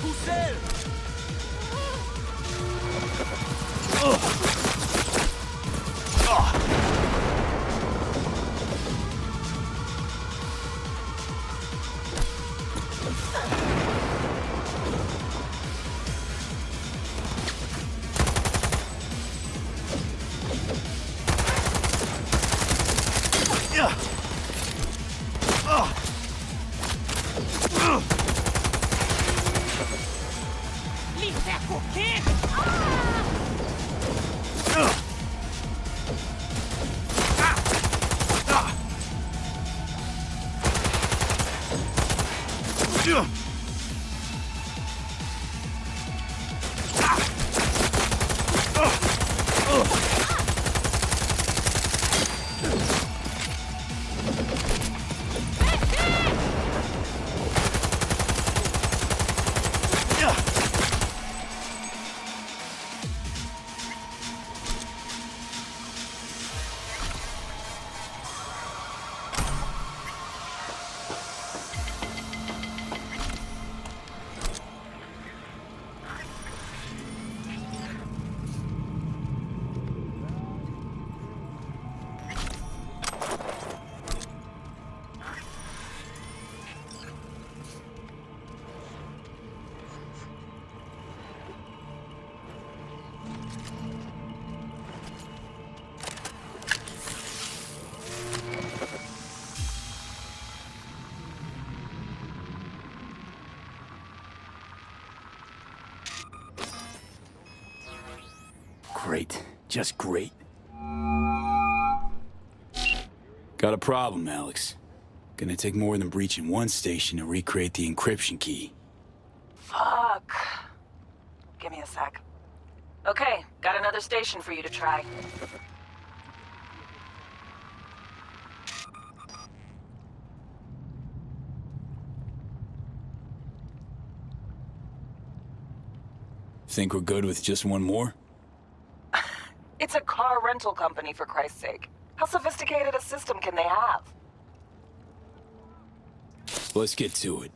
Poussez-le. Great. Just great. Got a problem, Alex. Gonna take more than breaching one station to recreate the encryption key. Fuck. Give me a sec. Okay, got another station for you to try. Think we're good with just one more? It's a car rental company, for Christ's sake. How sophisticated a system can they have? Let's get to it.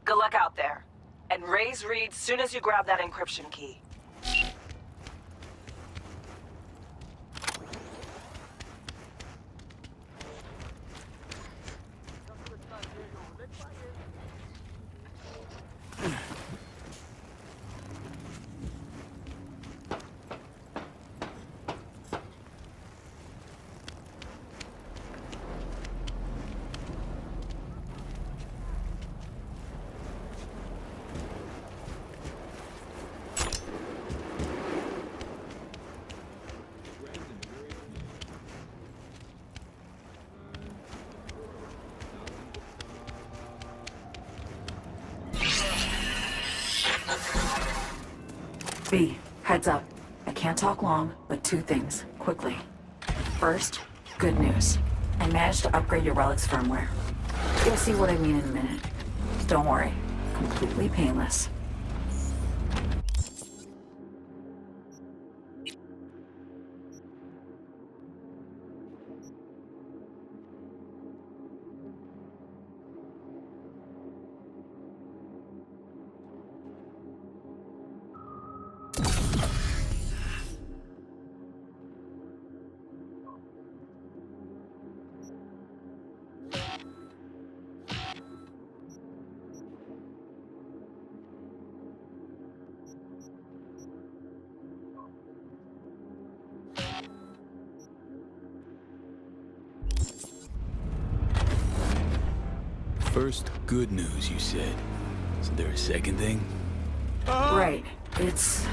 Good luck out there. And raise Reed soon as you grab that encryption key. B, heads up. I can't talk long, but two things, quickly. First, good news. I managed to upgrade your relic's firmware. You'll see what I mean in a minute. Don't worry, completely painless. First, good news, you said. Is there a second thing? Right. It's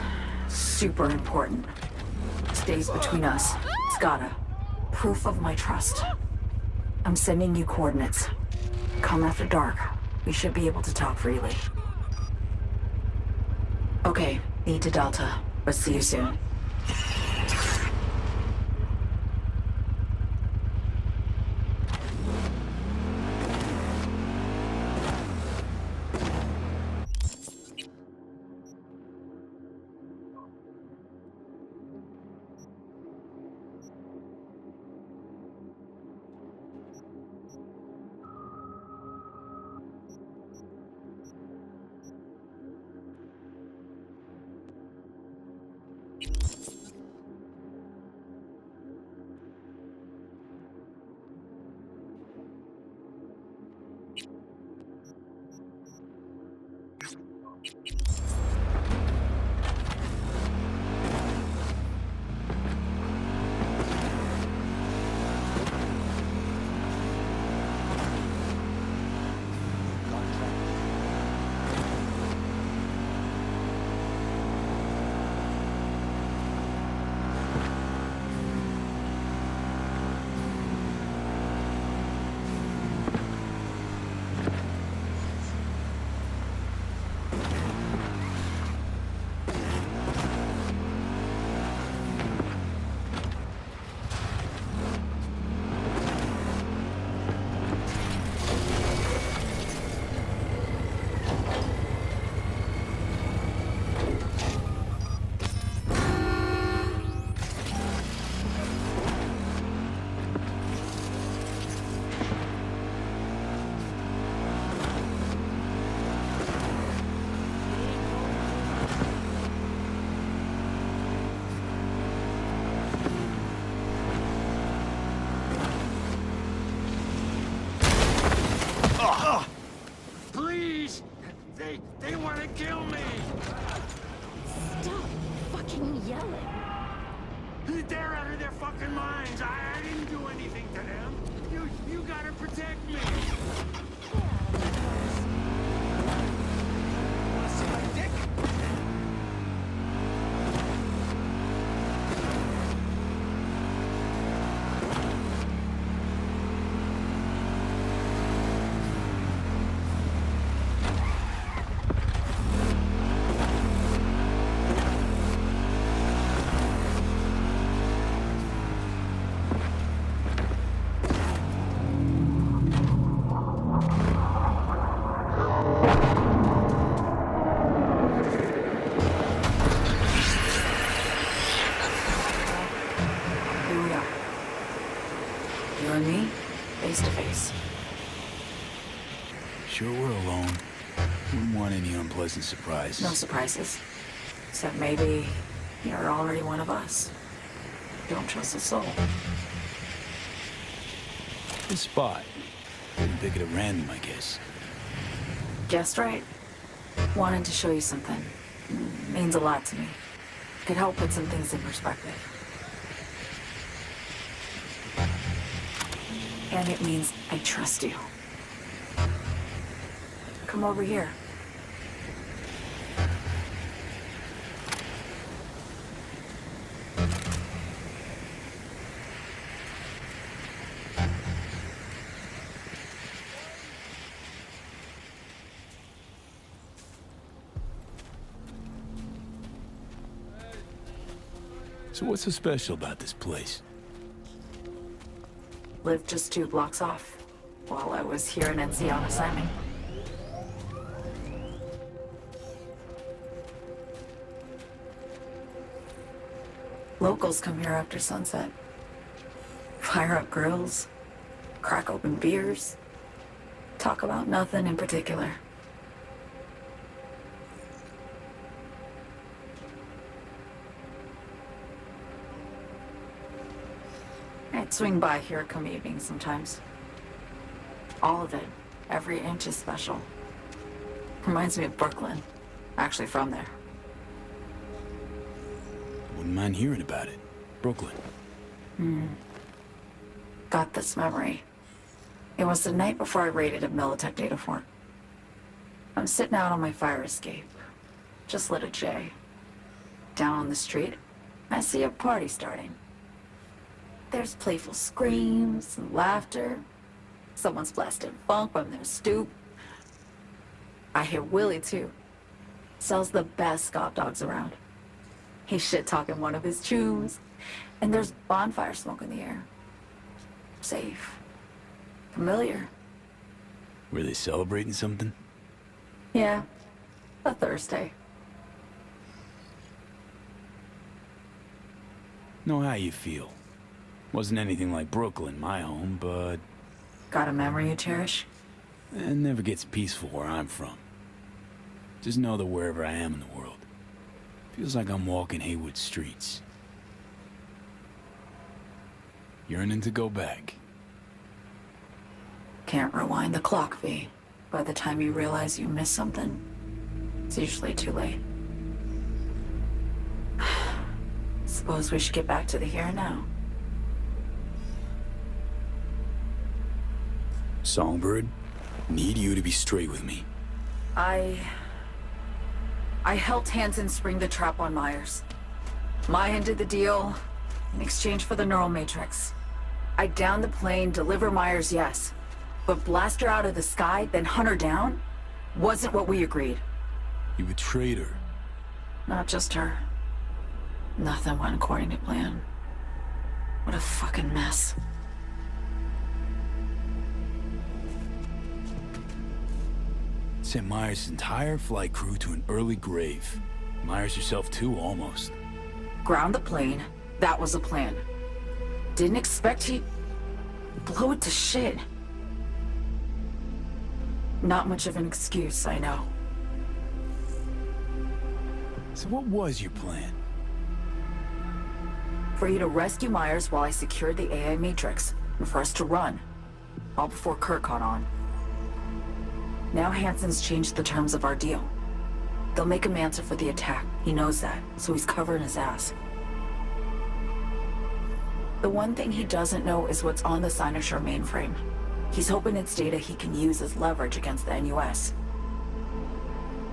super important. Stays between us. It's gotta. Proof of my trust. I'm sending you coordinates. Come after dark. We should be able to talk freely. Okay, need to Delta, but see you soon. They want to kill me! Stop fucking yelling. They're out of their fucking minds! I didn't do anything to them! You gotta protect me! Wanna see my dick? Here we are. You and me, face to face. Sure we're alone. Wouldn't want any unpleasant surprises. No surprises. Except maybe you're already one of us. Don't trust a soul. This spot. Didn't pick it at random, I guess. Guessed right. Wanted to show you something. Means a lot to me. Could help put some things in perspective. And it means I trust you. Come over here. So what's so special about this place? Lived just 2 blocks off while I was here in NC on assignment. Locals come here after sunset. Fire up grills, crack open beers, talk about nothing in particular. I'd swing by here come evening sometimes. All of it, every inch is special. Reminds me of Brooklyn. Actually from there. Wouldn't mind hearing about it. Brooklyn. Got this memory. It was the night before I raided a Militech data fort. I'm sitting out on my fire escape. Just lit a J. Down on the street, I see a party starting. There's playful screams and laughter. Someone's blasting funk from their stoop. I hear Willie, too. Sells the best scout dogs around. He's shit-talking one of his chews. And there's bonfire smoke in the air. Safe. Familiar. Were they celebrating something? Yeah. A Thursday. Know how you feel. Wasn't anything like Brooklyn, my home, but Got a memory you cherish? it never gets peaceful where I'm from. Just know that wherever I am in the world, feels like I'm walking Haywood streets. Yearning to go back. Can't rewind the clock, V. By the time you realize you missed something, it's usually too late. Suppose we should get back to the here and now. Songbird, need you to be straight with me. I helped Hansen spring the trap on Myers. Maya did the deal in exchange for the neural matrix. I downed the plane, deliver Myers, yes. But blast her out of the sky, then hunt her down? Wasn't what we agreed. You betrayed her. Not just her. Nothing went according to plan. What a fucking mess. Sent Myers' entire flight crew to an early grave. Myers herself too, almost. Ground the plane. That was the plan. Didn't expect he'd blow it to shit. Not much of an excuse, I know. So what was your plan? For you to rescue Myers while I secured the AI Matrix, and for us to run. All before Kurt caught on. Now Hansen's changed the terms of our deal. They'll make him answer for the attack. He knows that, so he's covering his ass. The one thing he doesn't know is what's on the Cynosure mainframe. He's hoping it's data he can use as leverage against the NUS.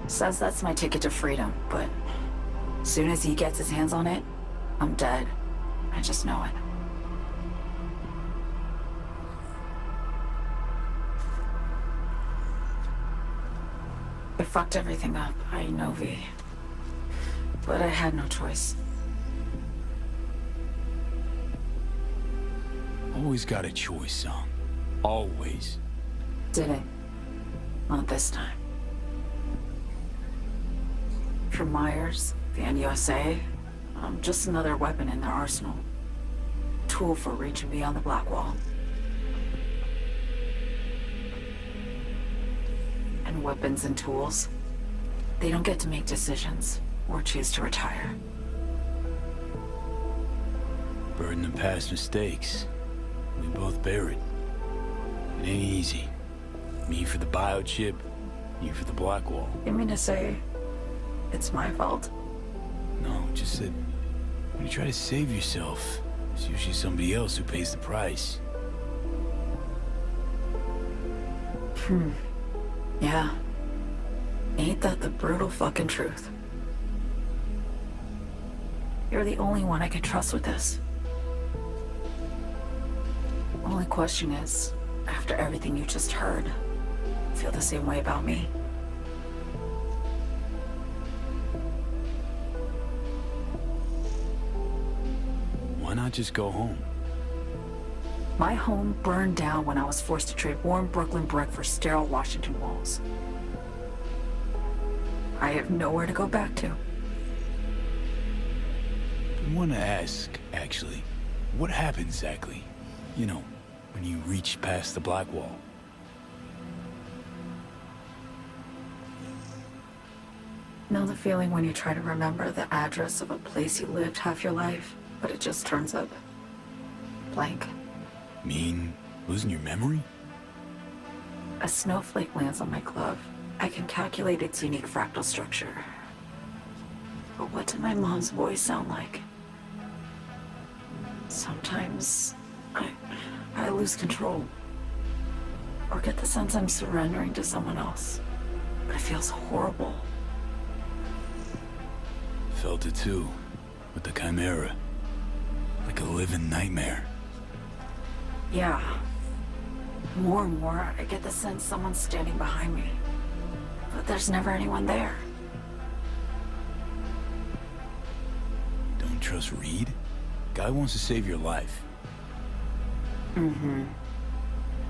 Says that's my ticket to freedom, but as soon as he gets his hands on it, I'm dead. I just know it. I fucked everything up, I know, V. But I had no choice. Always got a choice, son. Always. Didn't. Not this time. For Myers, the NUSA, I'm just another weapon in their arsenal. Tool for reaching beyond the Black Wall. And weapons and tools, they don't get to make decisions or choose to retire. Burden of past mistakes. We both bear it. It ain't easy. Me for the biochip, you for the Black Wall. You mean to say it's my fault? No, just that when you try to save yourself, it's usually somebody else who pays the price. Yeah. Ain't that the brutal fucking truth? You're the only one I can trust with this. Only question is, after everything you just heard, feel the same way about me? Why not just go home? My home burned down when I was forced to trade warm Brooklyn brick for sterile Washington walls. I have nowhere to go back to. I want to ask, actually, what happened exactly? You know, when you reached past the Black Wall. Know the feeling when you try to remember the address of a place you lived half your life, but it just turns up blank? Mean losing your memory? A snowflake lands on my glove. I can calculate its unique fractal structure. But what did my mom's voice sound like? Sometimes I lose control. Or get the sense I'm surrendering to someone else. But it feels horrible. Felt it too, with the Chimera. Like a living nightmare. Yeah. More and more, I get the sense someone's standing behind me. But there's never anyone there. Don't trust Reed? Guy wants to save your life.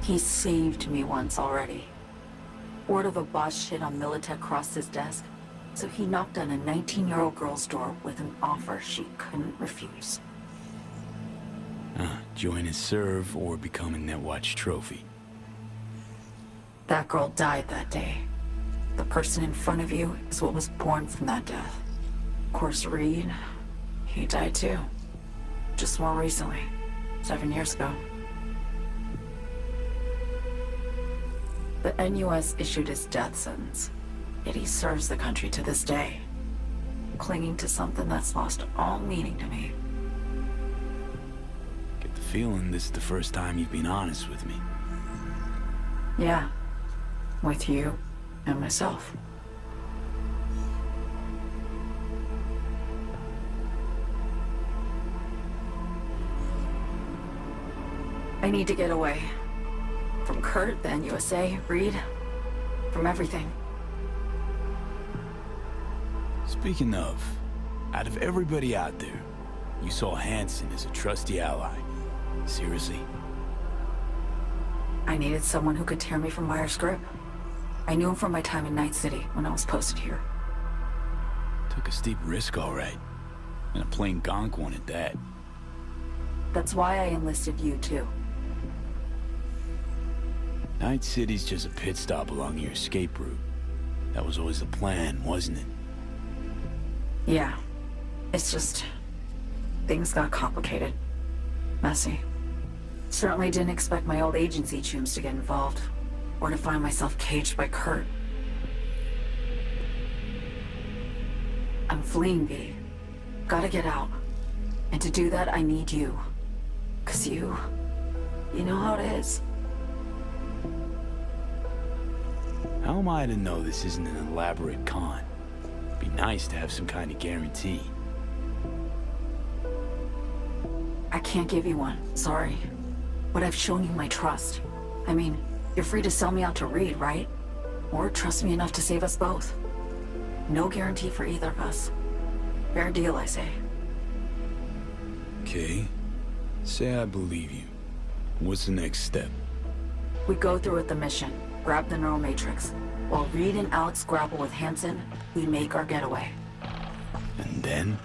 He saved me once already. Word of a boss shit on Militech crossed his desk, so he knocked on a 19-year-old girl's door with an offer she couldn't refuse. Join his serve or become a Netwatch trophy. That girl died that day. The person in front of you is what was born from that death. Of course, Reed, he died too. Just more recently, 7 years ago. The NUS issued his death sentence, yet he serves the country to this day, clinging to something that's lost all meaning to me. Get the feeling this is the first time you've been honest with me. Yeah, with you and myself. I need to get away. From Kurt, the NUSA, Reed, from everything. Speaking of, out of everybody out there, you saw Hansen as a trusty ally. Seriously? I needed someone who could tear me from Myers' grip. I knew him from my time in Night City when I was posted here. Took a steep risk, all right. And a plain gonk one at that. That's why I enlisted you, too. Night City's just a pit stop along your escape route. That was always the plan, wasn't it? Yeah. It's just... things got complicated. Messy. Certainly didn't expect my old agency chooms to get involved. or to find myself caged by Kurt. I'm fleeing, V. Gotta get out. And to do that, I need you. 'Cause you know how it is. How am I to know this isn't an elaborate con? Be nice to have some kind of guarantee. I can't give you one, sorry. But I've shown you my trust. I mean, you're free to sell me out to Reed, right? Or trust me enough to save us both. No guarantee for either of us. Fair deal, I say. Okay. Say I believe you. What's the next step? We go through with the mission, grab the neural matrix. While Reed and Alex grapple with Hansen, we make our getaway. And then?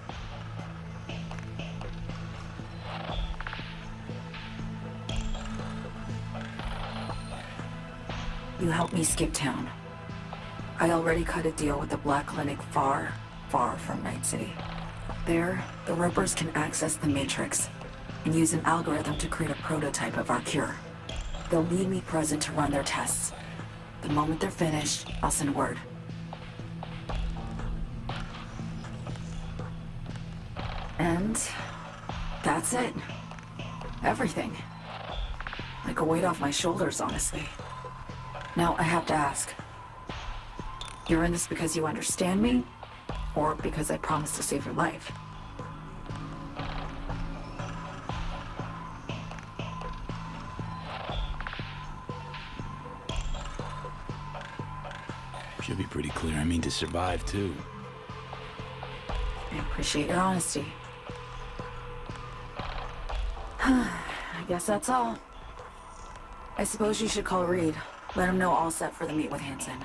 You help me skip town. I already cut a deal with the Black Clinic far, far from Night City. There, the Ropers can access the Matrix and use an algorithm to create a prototype of our cure. They'll need me present to run their tests. The moment they're finished, I'll send word. And that's it. Everything. Like a weight off my shoulders, honestly. Now, I have to ask. You're in this because you understand me? Or because I promised to save your life? Should be pretty clear. I mean to survive, too. I appreciate your honesty. I guess that's all. I suppose you should call Reed. Let him know all set for the meet with Hansen.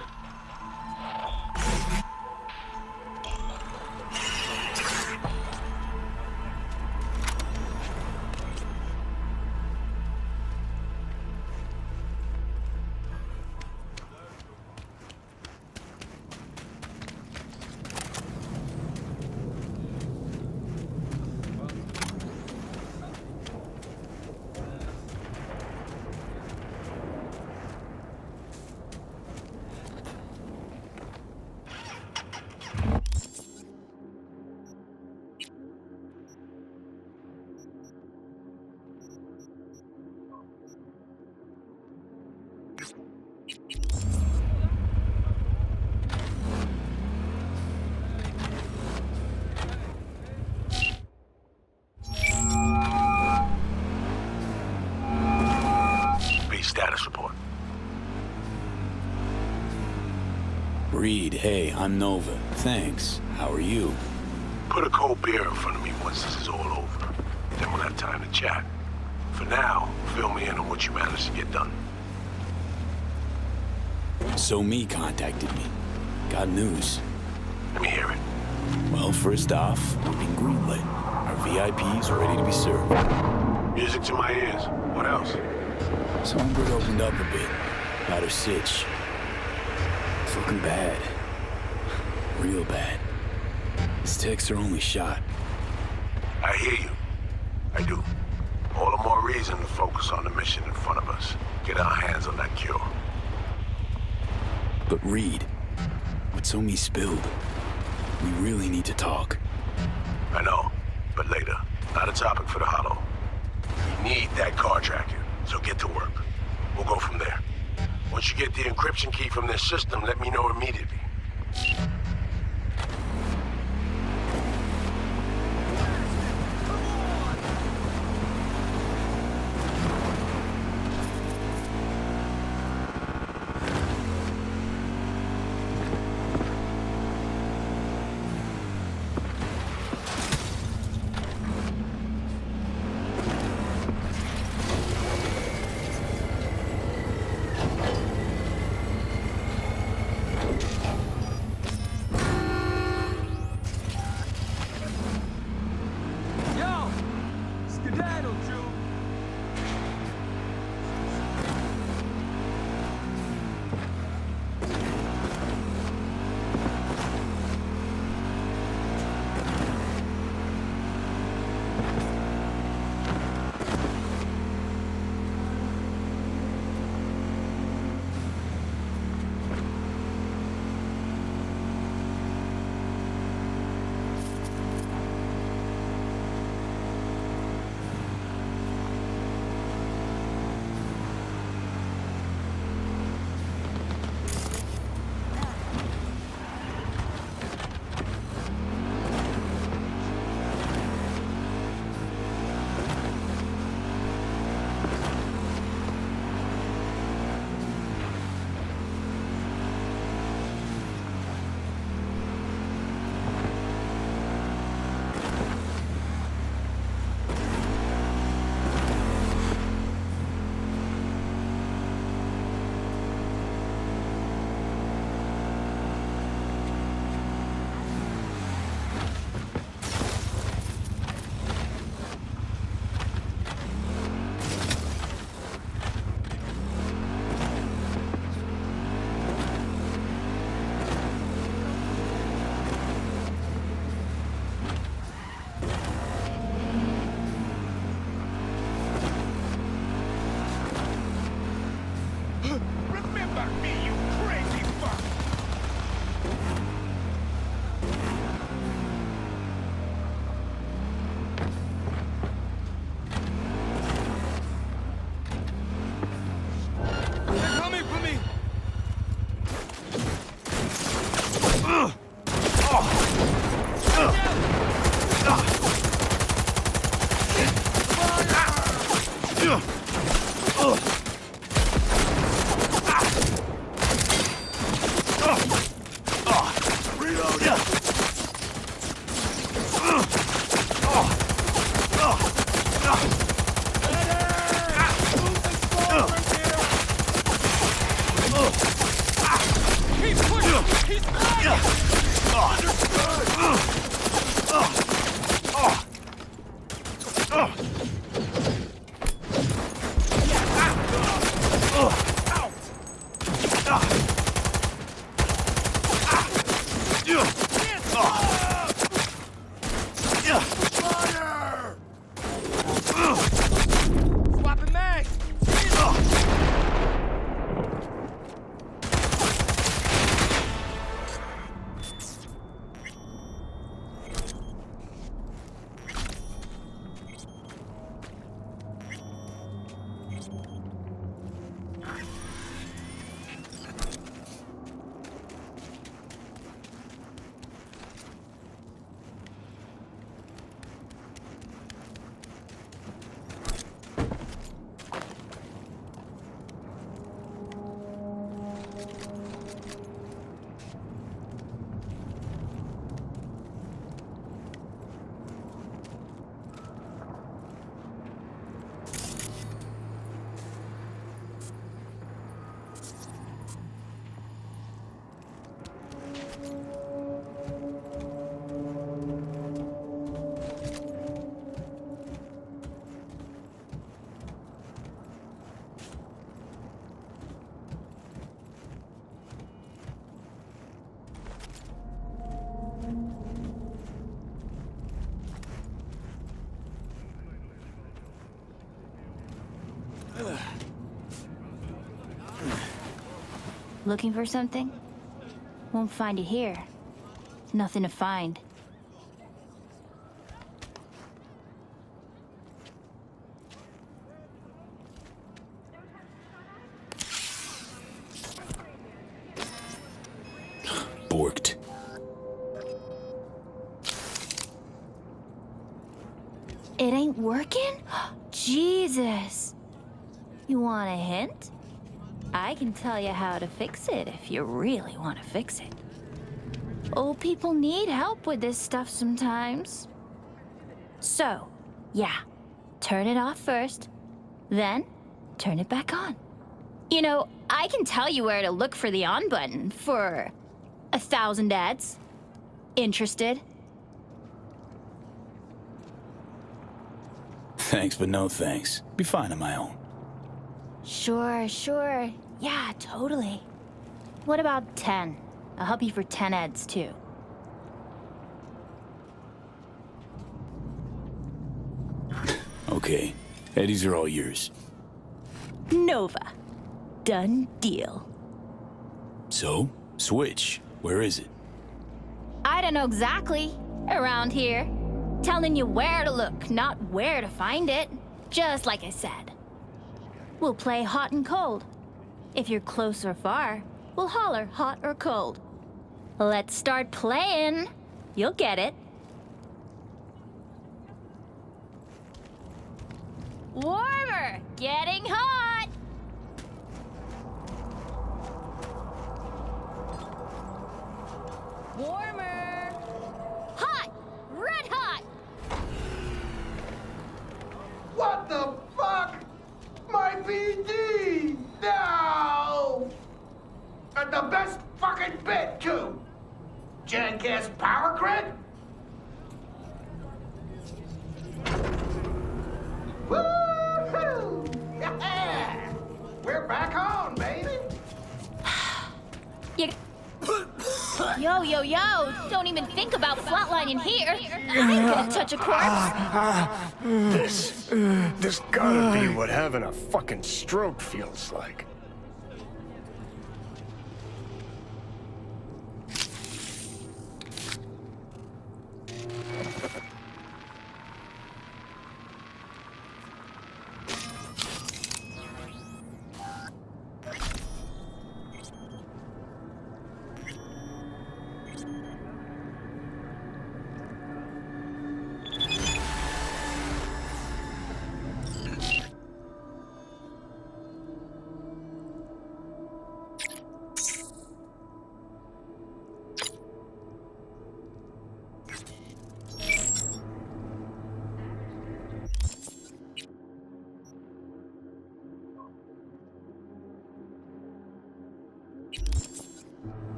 Status report. Reed, hey, I'm Nova. Thanks. How are you? Put a cold beer in front of me once this is all over. Then we'll have time to chat. For now, fill me in on what you managed to get done. So Me contacted me. Got news. Let me hear it. Well, first off, we've been greenlit. Our VIPs are ready to be served. Music to my ears. What else? Songbird opened up a bit about her sitch. It's looking bad. Real bad. His techs are only shot. I hear you. I do. All the more reason to focus on the mission in front of us. Get our hands on that cure. But Reed, what So Me spilled, we really need to talk. I know, but later. Not a topic for the Hollow. We need that car tracking, so get to work. We'll go from there. Once you get the encryption key from this system, let me know immediately. Looking for something? Won't find it here. There's nothing to find. Borked. It ain't working? Jesus! You want a hint? I can tell you how to fix it if you really want to fix it. Old people need help with this stuff sometimes. So, yeah, turn it off first, then turn it back on. You know, I can tell you where to look for the on button for 1,000 ads. Interested? Thanks, but no thanks. Be fine on my own. Sure. Yeah, totally. What about 10? I'll help you for 10 ads, too. Okay. Eddies are all yours. Nova. Done deal. So, switch. Where is it? I don't know exactly. Around here. Telling you where to look, not where to find it. Just like I said. We'll play hot and cold. If you're close or far, we'll holler hot or cold. Let's start playing. You'll get it. Warmer! Getting hot! Warmer! Hot! Red hot! What the fuck? My PD! No! And the best fucking bit, too! Jackass power grid? Woo-hoo! Yeah! We're back on, baby! You... Yo! Don't even think about flatlining here. I ain't gonna touch a corpse. This gotta be what having a fucking stroke feels like.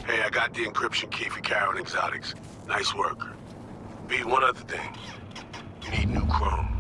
Hey, I got the encryption key for Karen Exotics. Nice work. B, one other thing. You need new chrome.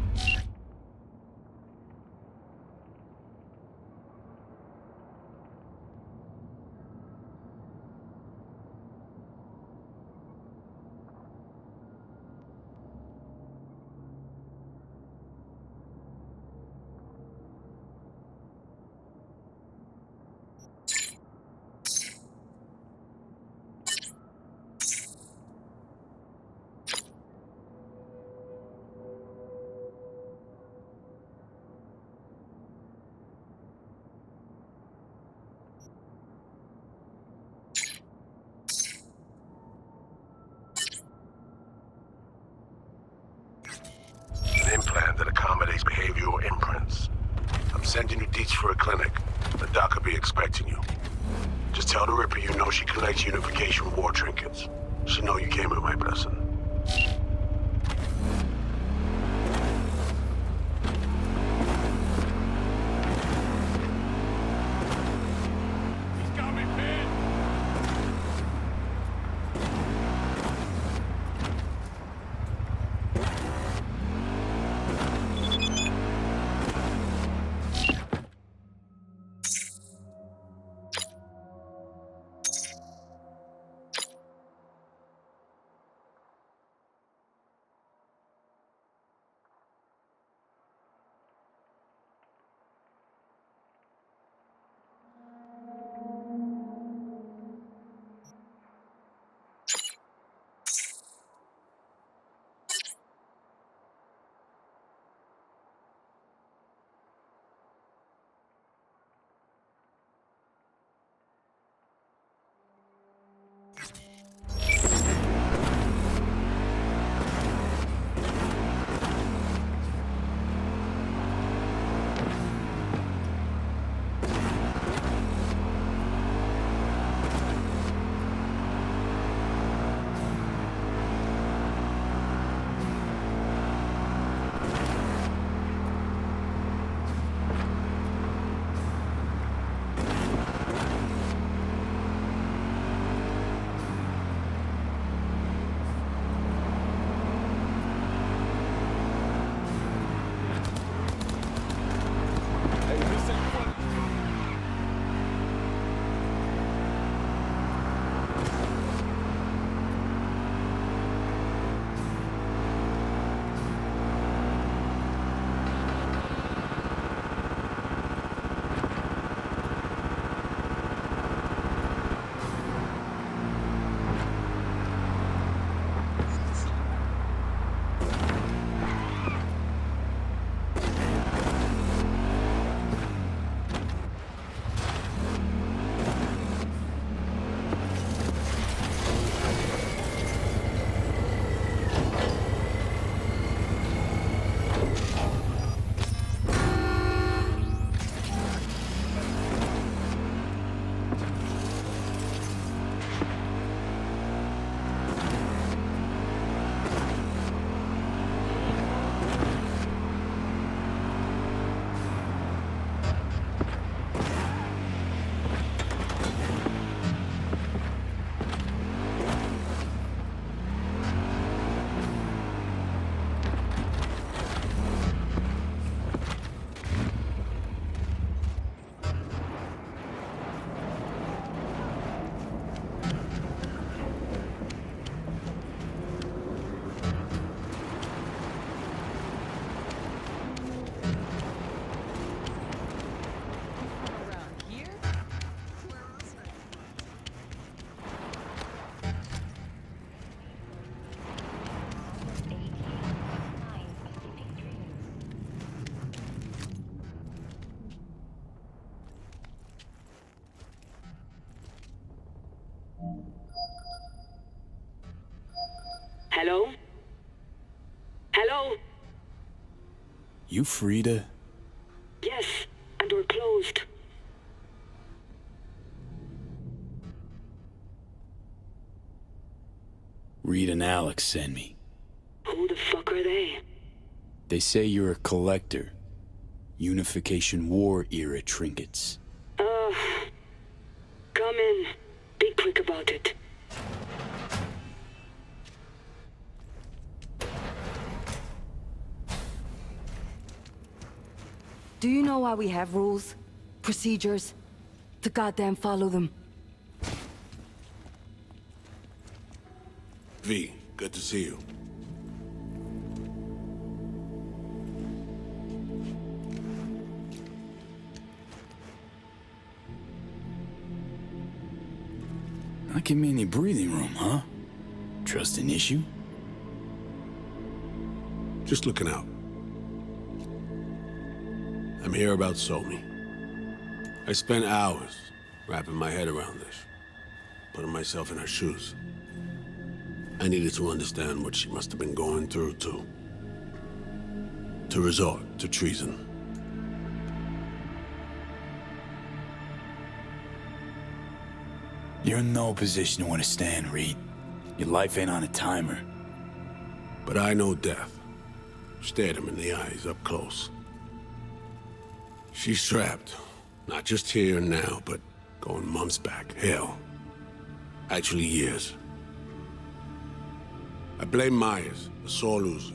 of your imprints. I'm sending you deets for a clinic. The doc will be expecting you. Just tell the Ripper you know she collects unification war trinkets. She know you came with my blessing. Hello? Hello? You Frida? Yes, and we're closed. Reed and Alex sent me. Who the fuck are they? They say you're a collector. Unification War era trinkets. Come in. Be quick about it. Do you know why we have rules? Procedures? To goddamn follow them. V, good to see you. Not give me any breathing room, huh? Trust an issue? Just looking out. I'm here about Somi. I spent hours wrapping my head around this, putting myself in her shoes. I needed to understand what she must have been going through, too. to resort to treason. You're in no position to understand, Reed. Your life ain't on a timer. But I know death. Stared him in the eyes up close. She's trapped. Not just here and now, but going months back. Hell. Actually years. I blame Myers, the sore loser.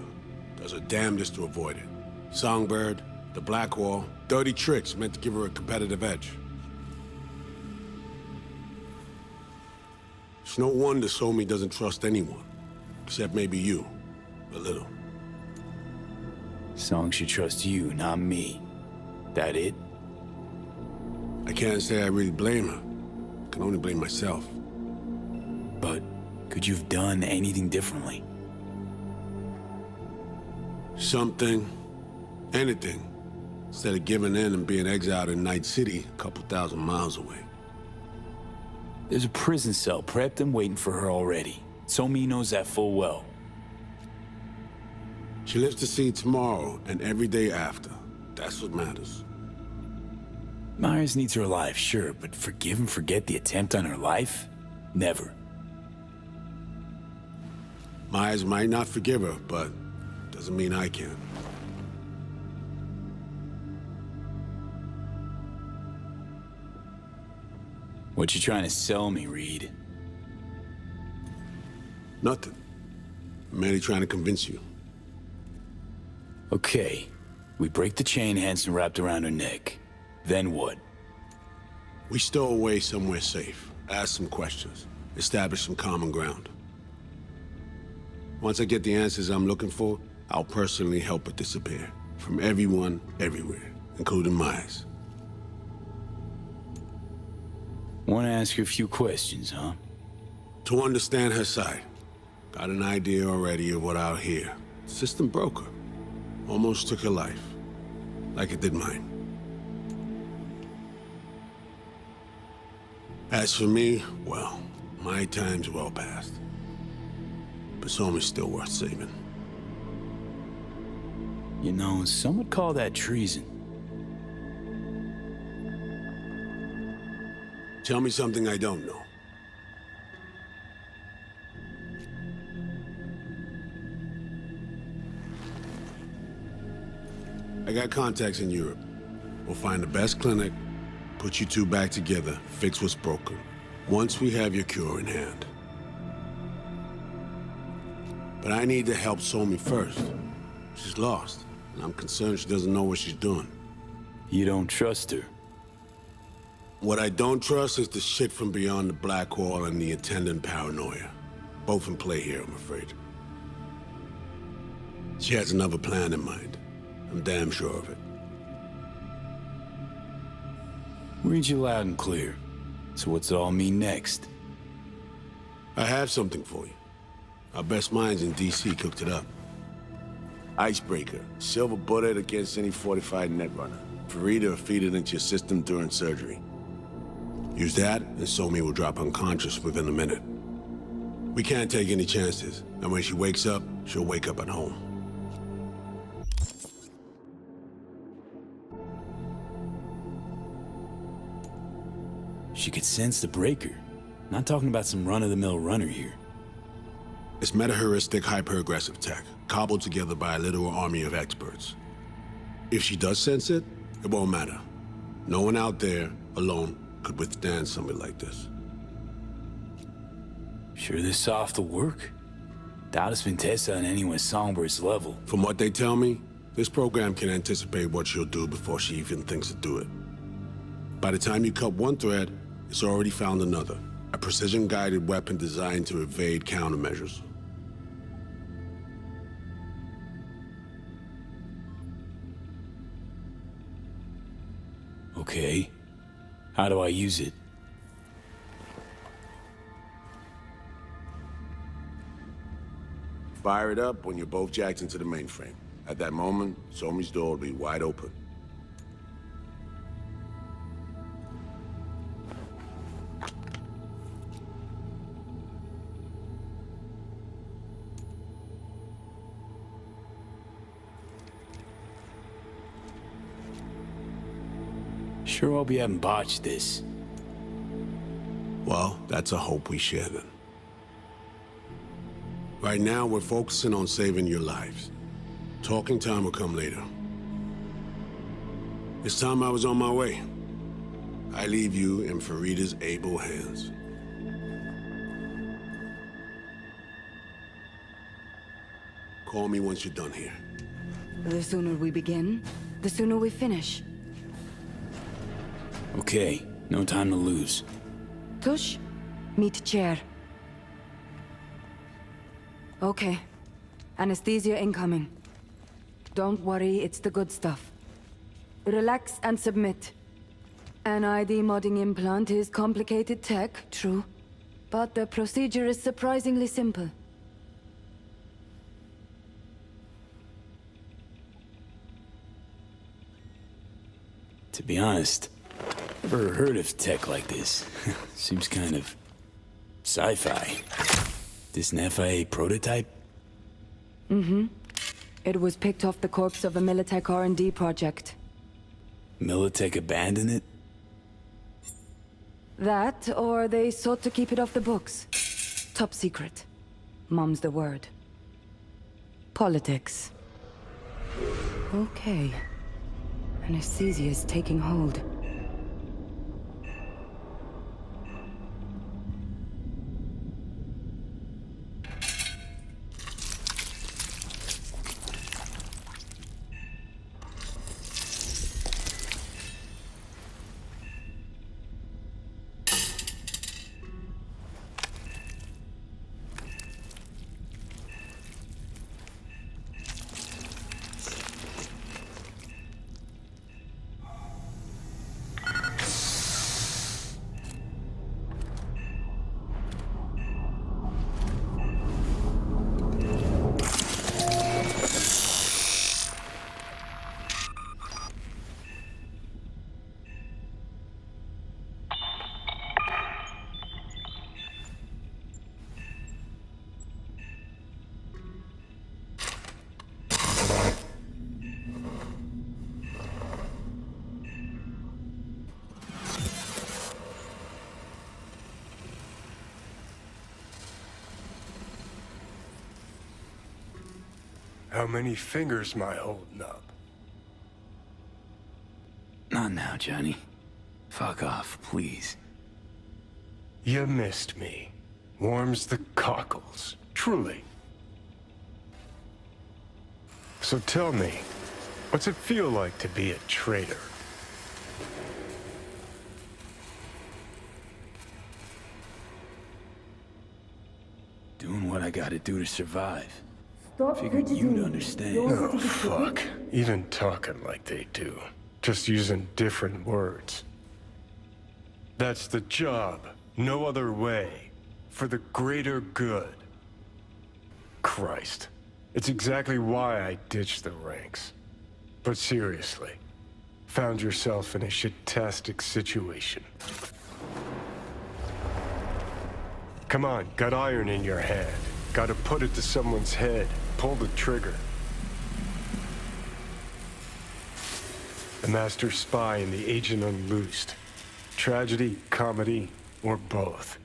Does her damnedest to avoid it. Songbird, the Blackwall, dirty tricks meant to give her a competitive edge. It's no wonder Somi doesn't trust anyone. Except maybe you. A little. Song should trust you, not me. That it? I can't say I really blame her. I can only blame myself. But could you have done anything differently? Something. Anything. Instead of giving in and being exiled in Night City, a couple thousand miles away. There's a prison cell prepped and waiting for her already. Somi knows that full well. She lives to see tomorrow and every day after. That's what matters. Myers needs her alive, sure, but forgive and forget the attempt on her life? Never. Myers might not forgive her, but doesn't mean I can. What you trying to sell me, Reed? Nothing. I'm merely trying to convince you. Okay. We break the chain Hanson wrapped around her neck. Then what? We stow away somewhere safe, ask some questions, establish some common ground. Once I get the answers I'm looking for, I'll personally help her disappear. From everyone, everywhere, including Myers. Want to ask you a few questions, huh? To understand her side. Got an idea already of what I'll hear. System broke her. Almost took her life. Like it did mine. As for me, well, my time's well past. But Somi's still worth saving. You know, some would call that treason. Tell me something I don't know. I got contacts in Europe. We'll find the best clinic, put you two back together, fix what's broken. Once we have your cure in hand. But I need to help Somi first. She's lost, and I'm concerned she doesn't know what she's doing. You don't trust her? What I don't trust is the shit from beyond the Blackwall and the attendant paranoia. Both in play here, I'm afraid. She has another plan in mind. I'm damn sure of it. Read you loud and clear. So what's it all mean next? I have something for you. Our best minds in DC cooked it up. Icebreaker. Silver bullet against any fortified netrunner. Farida feed it into your system during surgery. Use that, and Somi will drop unconscious within a minute. We can't take any chances, and when she wakes up, she'll wake up at home. She could sense the breaker. Not talking about some run-of-the-mill runner here. It's meta-heuristic, hyper-aggressive tech, cobbled together by a literal army of experts. If she does sense it, it won't matter. No one out there, alone, could withstand something like this. Sure this soft will work? Doubt it's been tested on anyone Songbird's level. From what they tell me, this program can anticipate what she'll do before she even thinks to do it. By the time you cut one thread, it's already found another. A precision-guided weapon designed to evade countermeasures. Okay. How do I use it? Fire it up when you're both jacked into the mainframe. At that moment, Somi's door will be wide open. Sure hope you haven't botched this. Well, that's a hope we share then. Right now, we're focusing on saving your lives. Talking time will come later. It's time I was on my way. I leave you in Farida's able hands. Call me once you're done here. The sooner we begin, the sooner we finish. Okay, no time to lose. Tush, meet chair. Okay. Anesthesia incoming. Don't worry, it's the good stuff. Relax and submit. An ID modding implant is complicated tech, true. But the procedure is surprisingly simple. To be honest, never heard of tech like this. Seems kind of sci-fi. This an FIA prototype? Mm-hmm. It was picked off the corpse of a Militech R&D project. Militech abandoned it? That, or they sought to keep it off the books. Top secret. Mom's the word. Politics. Okay. Anesthesia is taking hold. How many fingers am I holding up? Not now, Johnny. Fuck off, please. You missed me. Warms the cockles, truly. So tell me, what's it feel like to be a traitor? Doing what I gotta do to survive. Figured you'd understand. Oh, fuck. Even talking like they do. Just using different words. That's the job. No other way. For the greater good. Christ. It's exactly why I ditched the ranks. But seriously. Found yourself in a shit-tastic situation. Come on, got iron in your hand. Gotta put it to someone's head. Pull the trigger. The master spy and the agent unloosed. Tragedy, comedy, or both.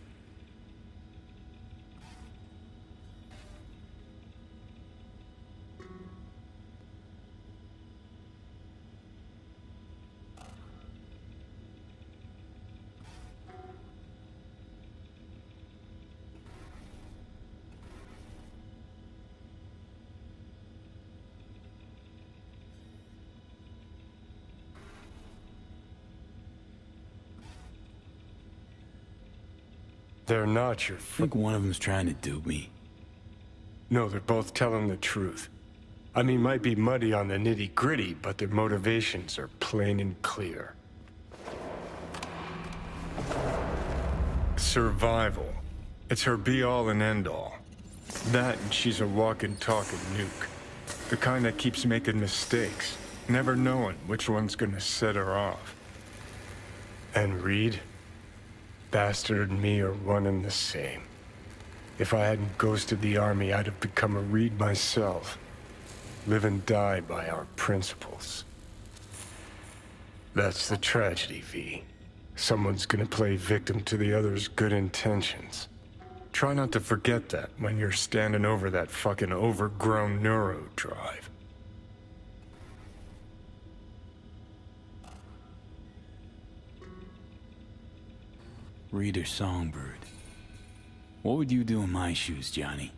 They're not your I think one of them's trying to dupe me. No, they're both telling the truth. I mean, might be muddy on the nitty-gritty, but their motivations are plain and clear. Survival. It's her be-all and end-all. That and she's a walking, talking nuke. The kind that keeps making mistakes, never knowing which one's gonna set her off. And Reed? Bastard and me are one and the same. If I hadn't ghosted the army, I'd have become a Reed myself. Live and die by our principles. That's the tragedy, V. Someone's gonna play victim to the other's good intentions. Try not to forget that when you're standing over that fucking overgrown neuro drive. Reader Songbird. What would you do in my shoes, Johnny?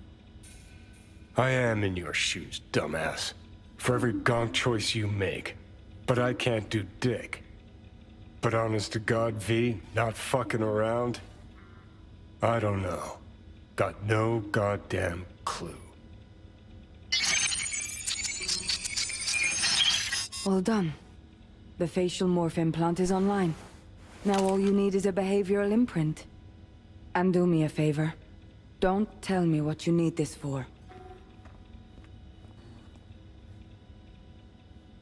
I am in your shoes, dumbass. For every gonk choice you make. But I can't do dick. But honest to God, V, not fucking around? I don't know. Got no goddamn clue. All done. The facial morph implant is online. Now all you need is a behavioral imprint. And do me a favor. Don't tell me what you need this for.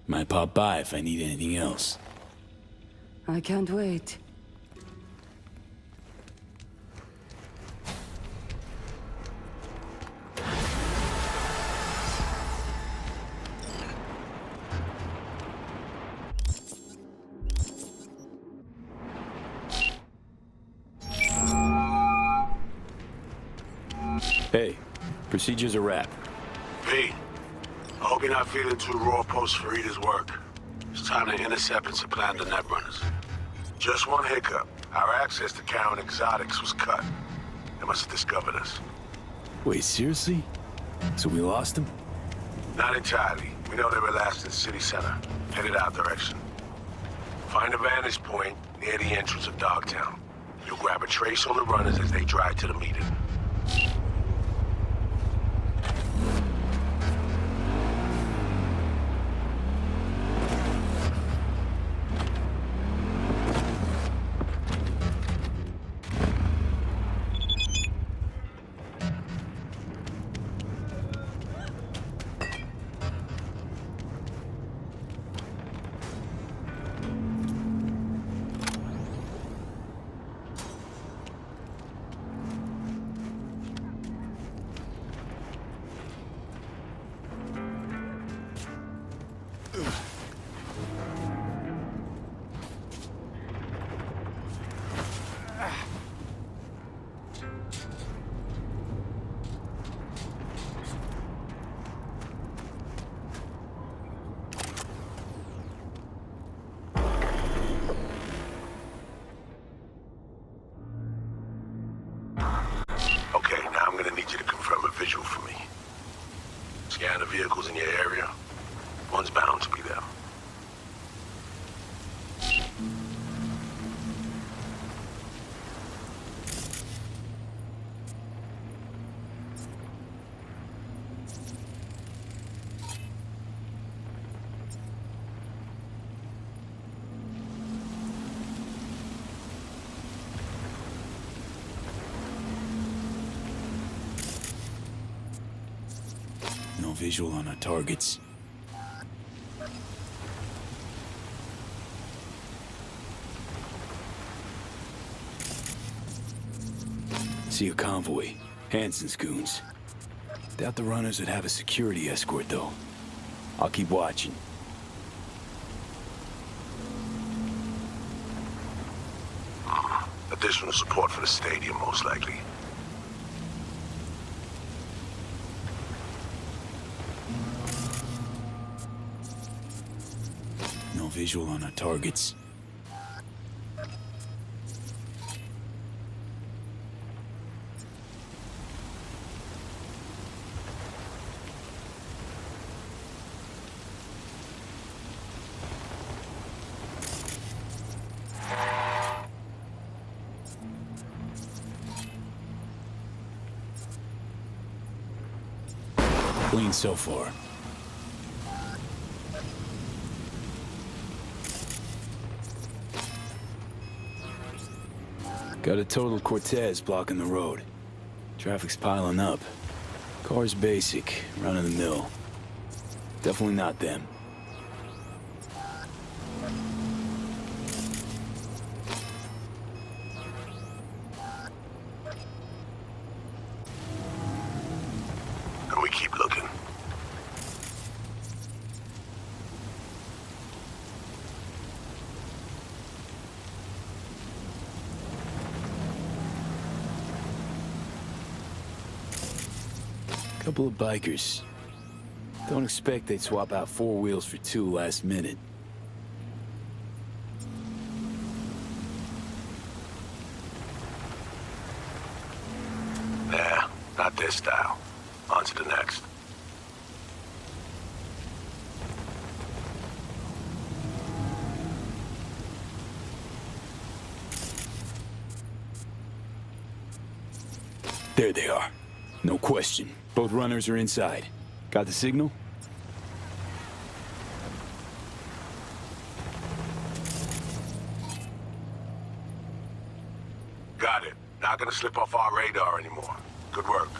Might pop by if I need anything else. I can't wait. Hey, procedure's a wrap. V, I hope you're not feeling too raw post Farida's work. It's time to intercept and supplant the netrunners. Just one hiccup. Our access to Karen Exotics was cut. They must have discovered us. Wait, seriously? So we lost them? Not entirely. We know they were last in city center, headed our direction. Find a vantage point near the entrance of Dogtown. You'll grab a trace on the runners as they drive to the meeting. Okay, now I'm gonna need you to confirm a visual for me. Scan the vehicles in your area. One's bound to be there. No visual on our targets. See a convoy. Hansen's goons. Doubt the runners would have a security escort, though. I'll keep watching. Additional support for the stadium, most likely. No visual on our targets. Clean so far. Got a total Cortez blocking the road. Traffic's piling up. Car's basic, run of the mill. Definitely not them. And we keep looking. Couple of bikers. Don't expect they'd swap out 4 wheels for 2 last minute. Nah, not this style. On to the next. There they are. No question. Both runners are inside. Got the signal? Got it. Not gonna slip off our radar anymore. Good work.